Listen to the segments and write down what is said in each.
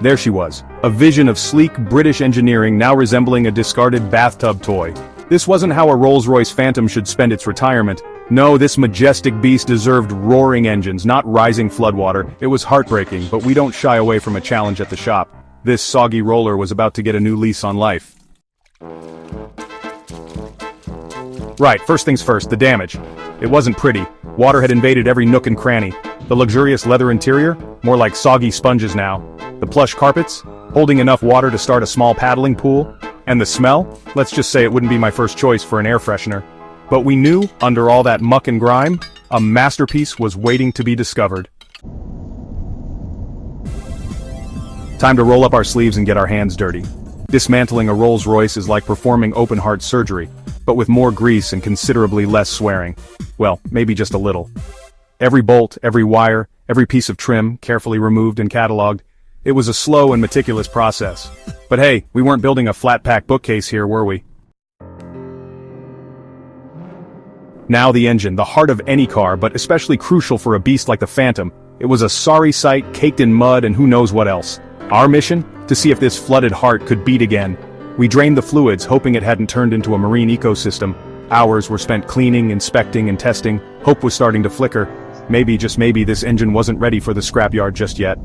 There she was, a vision of sleek British engineering now resembling a discarded bathtub toy. This wasn't how a Rolls-Royce Phantom should spend its retirement. No, this majestic beast deserved roaring engines, not rising floodwater. It was heartbreaking, but we don't shy away from a challenge at the shop. This soggy roller was about to get a new lease on life. Right, first things first, the damage. It wasn't pretty. Water had invaded every nook and cranny. The luxurious leather interior? More like soggy sponges now. The plush carpets? Holding enough water to start a small paddling pool? And the smell? Let's just say it wouldn't be my first choice for an air freshener. But we knew, under all that muck and grime, a masterpiece was waiting to be discovered. Time to roll up our sleeves and get our hands dirty. Dismantling a Rolls-Royce is like performing open-heart surgery, but with more grease and considerably less swearing. Well, maybe just a little. Every bolt, every wire, every piece of trim, carefully removed and cataloged. It was a slow and meticulous process. But hey, we weren't building a flat-pack bookcase here, were we? Now the engine, the heart of any car, but especially crucial for a beast like the Phantom. It was a sorry sight, caked in mud and who knows what else. Our mission? To see if this flooded heart could beat again. We drained the fluids, hoping it hadn't turned into a marine ecosystem. Hours were spent cleaning, inspecting, and testing. Hope was starting to flicker. Maybe, just maybe, this engine wasn't ready for the scrapyard just yet.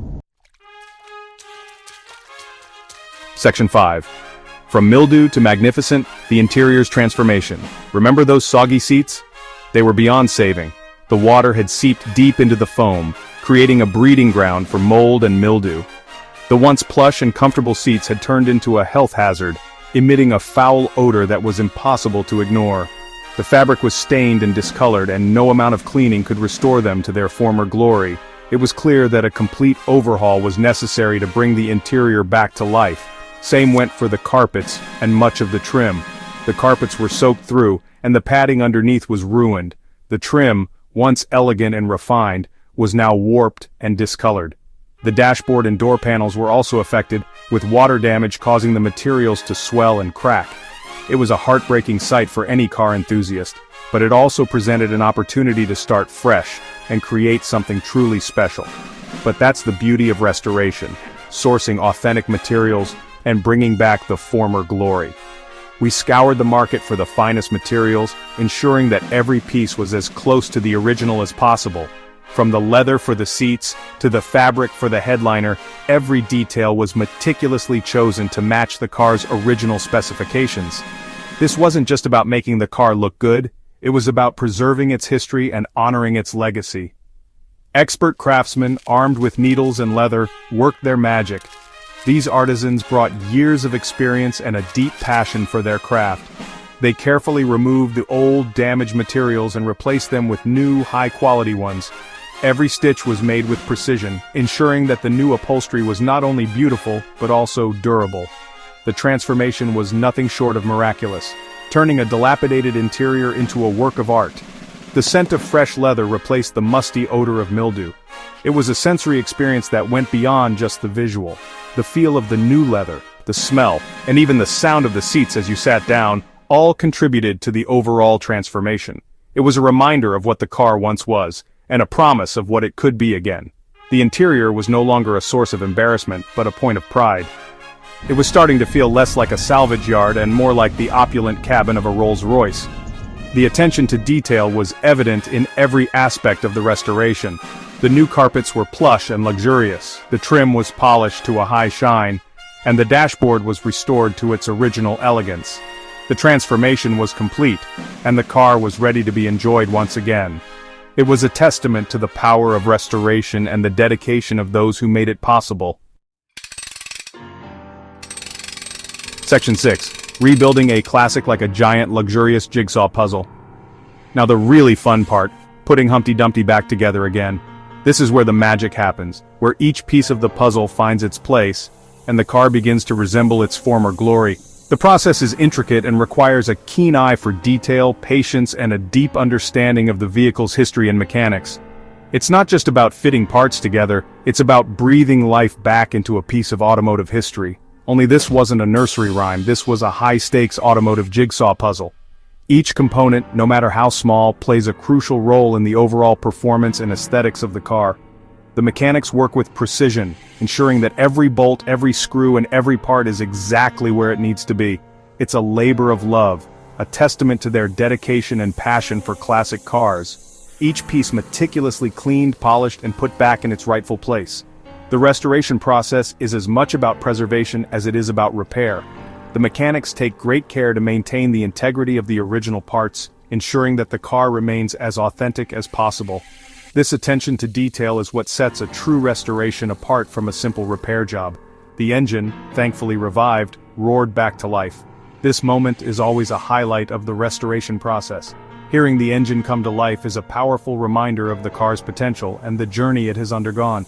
Section 5. From mildew to magnificent, the interior's transformation. Remember those soggy seats? They were beyond saving. The water had seeped deep into the foam, creating a breeding ground for mold and mildew. The once plush and comfortable seats had turned into a health hazard, emitting a foul odor that was impossible to ignore. The fabric was stained and discolored, and no amount of cleaning could restore them to their former glory. It was clear that a complete overhaul was necessary to bring the interior back to life. Same went for the carpets and much of the trim. The carpets were soaked through, and the padding underneath was ruined. The trim, once elegant and refined, was now warped and discolored. The dashboard and door panels were also affected, with water damage causing the materials to swell and crack. It was a heartbreaking sight for any car enthusiast, but it also presented an opportunity to start fresh and create something truly special. But that's the beauty of restoration, sourcing authentic materials and bringing back the former glory. We scoured the market for the finest materials, ensuring that every piece was as close to the original as possible. From the leather for the seats, to the fabric for the headliner, every detail was meticulously chosen to match the car's original specifications. This wasn't just about making the car look good, it was about preserving its history and honoring its legacy. Expert craftsmen, armed with needles and leather, worked their magic. These artisans brought years of experience and a deep passion for their craft. They carefully removed the old, damaged materials and replaced them with new, high-quality ones. Every stitch was made with precision, ensuring that the new upholstery was not only beautiful, but also durable. The transformation was nothing short of miraculous, turning a dilapidated interior into a work of art. The scent of fresh leather replaced the musty odor of mildew. It was a sensory experience that went beyond just the visual. The feel of the new leather, the smell, and even the sound of the seats as you sat down, all contributed to the overall transformation. It was a reminder of what the car once was, and a promise of what it could be again. The interior was no longer a source of embarrassment, but a point of pride. It was starting to feel less like a salvage yard and more like the opulent cabin of a Rolls-Royce. The attention to detail was evident in every aspect of the restoration. The new carpets were plush and luxurious, the trim was polished to a high shine, and the dashboard was restored to its original elegance. The transformation was complete, and the car was ready to be enjoyed once again. It was a testament to the power of restoration and the dedication of those who made it possible. Section 6. Rebuilding a classic like a giant, luxurious jigsaw puzzle. Now the really fun part, putting Humpty Dumpty back together again. This is where the magic happens, where each piece of the puzzle finds its place, and the car begins to resemble its former glory. The process is intricate and requires a keen eye for detail, patience, and a deep understanding of the vehicle's history and mechanics. It's not just about fitting parts together, it's about breathing life back into a piece of automotive history. Only this wasn't a nursery rhyme, this was a high-stakes automotive jigsaw puzzle. Each component, no matter how small, plays a crucial role in the overall performance and aesthetics of the car. The mechanics work with precision, ensuring that every bolt, every screw, and every part is exactly where it needs to be. It's a labor of love, a testament to their dedication and passion for classic cars. Each piece meticulously cleaned, polished, and put back in its rightful place. The restoration process is as much about preservation as it is about repair. The mechanics take great care to maintain the integrity of the original parts, ensuring that the car remains as authentic as possible. This attention to detail is what sets a true restoration apart from a simple repair job. The engine, thankfully revived, roared back to life. This moment is always a highlight of the restoration process. Hearing the engine come to life is a powerful reminder of the car's potential and the journey it has undergone.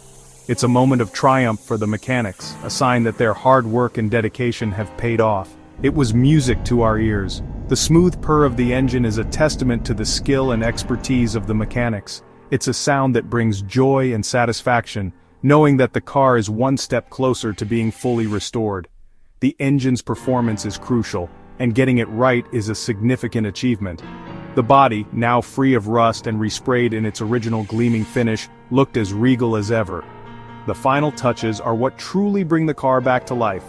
It's a moment of triumph for the mechanics, a sign that their hard work and dedication have paid off. It was music to our ears. The smooth purr of the engine is a testament to the skill and expertise of the mechanics. It's a sound that brings joy and satisfaction, knowing that the car is one step closer to being fully restored. The engine's performance is crucial, and getting it right is a significant achievement. The body, now free of rust and resprayed in its original gleaming finish, looked as regal as ever. The final touches are what truly bring the car back to life.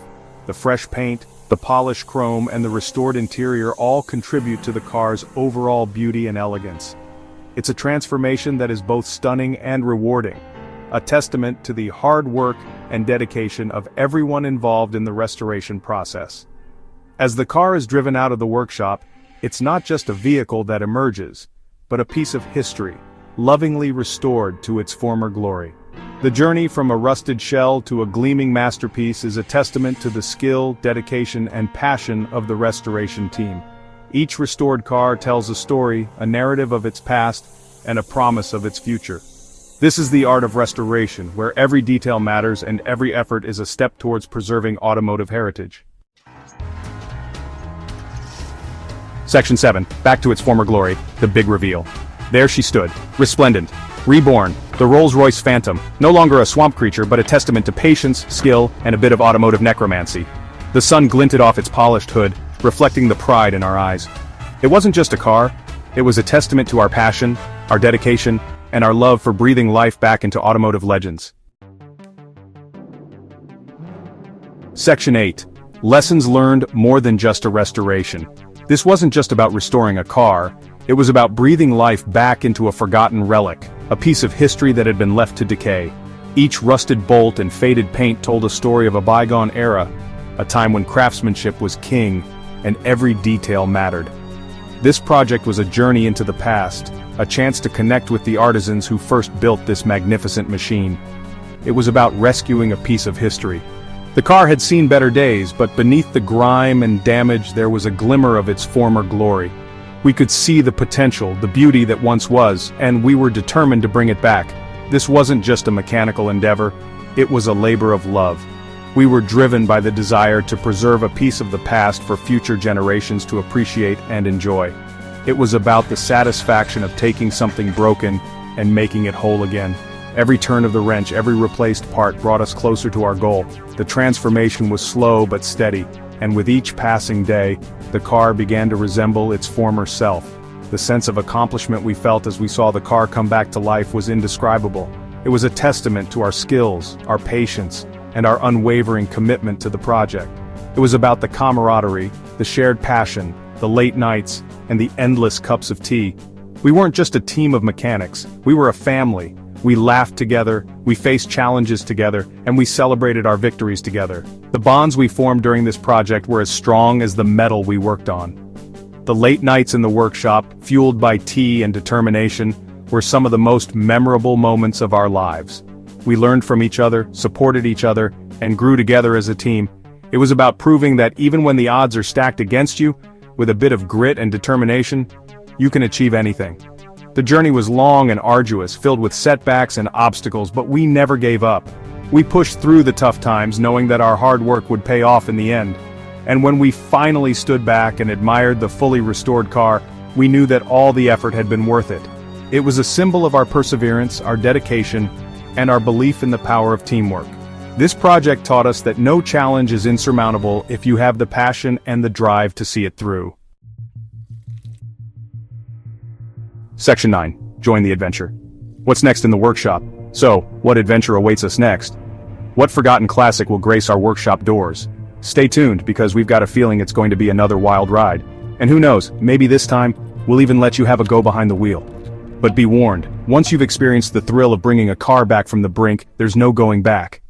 The fresh paint, the polished chrome, and the restored interior all contribute to the car's overall beauty and elegance. It's a transformation that is both stunning and rewarding, a testament to the hard work and dedication of everyone involved in the restoration process. As the car is driven out of the workshop, it's not just a vehicle that emerges, but a piece of history, lovingly restored to its former glory. The journey from a rusted shell to a gleaming masterpiece is a testament to the skill, dedication, and passion of the restoration team. Each restored car tells a story, a narrative of its past, and a promise of its future. This is the art of restoration, where every detail matters and every effort is a step towards preserving automotive heritage. Section 7. Back to its former glory, the big reveal. There she stood, resplendent, reborn, the Rolls-Royce Phantom, no longer a swamp creature but a testament to patience, skill, and a bit of automotive necromancy. The sun glinted off its polished hood, reflecting the pride in our eyes. It wasn't just a car, it was a testament to our passion, our dedication, and our love for breathing life back into automotive legends. Section 8. Lessons learned more than just a restoration. This wasn't just about restoring a car, it was about breathing life back into a forgotten relic, a piece of history that had been left to decay. Each rusted bolt and faded paint told a story of a bygone era, a time when craftsmanship was king, and every detail mattered. This project was a journey into the past, a chance to connect with the artisans who first built this magnificent machine. It was about rescuing a piece of history. The car had seen better days, but beneath the grime and damage there was a glimmer of its former glory. We could see the potential, the beauty that once was, and we were determined to bring it back. This wasn't just a mechanical endeavor, it was a labor of love. We were driven by the desire to preserve a piece of the past for future generations to appreciate and enjoy. It was about the satisfaction of taking something broken and making it whole again. Every turn of the wrench, every replaced part brought us closer to our goal. The transformation was slow but steady, and with each passing day, the car began to resemble its former self. The sense of accomplishment we felt as we saw the car come back to life was indescribable. It was a testament to our skills, our patience, and our unwavering commitment to the project. It was about the camaraderie, the shared passion, the late nights, and the endless cups of tea. We weren't just a team of mechanics, we were a family. We laughed together, we faced challenges together, and we celebrated our victories together. The bonds we formed during this project were as strong as the metal we worked on. The late nights in the workshop, fueled by tea and determination, were some of the most memorable moments of our lives. We learned from each other, supported each other, and grew together as a team. It was about proving that even when the odds are stacked against you, with a bit of grit and determination, you can achieve anything. The journey was long and arduous, filled with setbacks and obstacles, but we never gave up. We pushed through the tough times, knowing that our hard work would pay off in the end. And when we finally stood back and admired the fully restored car, we knew that all the effort had been worth it. It was a symbol of our perseverance, our dedication, and our belief in the power of teamwork. This project taught us that no challenge is insurmountable if you have the passion and the drive to see it through. Section 9. Join the adventure. What's next in the workshop? So, what adventure awaits us next? What forgotten classic will grace our workshop doors? Stay tuned, because we've got a feeling it's going to be another wild ride. And who knows, maybe this time, we'll even let you have a go behind the wheel. But be warned, once you've experienced the thrill of bringing a car back from the brink, there's no going back.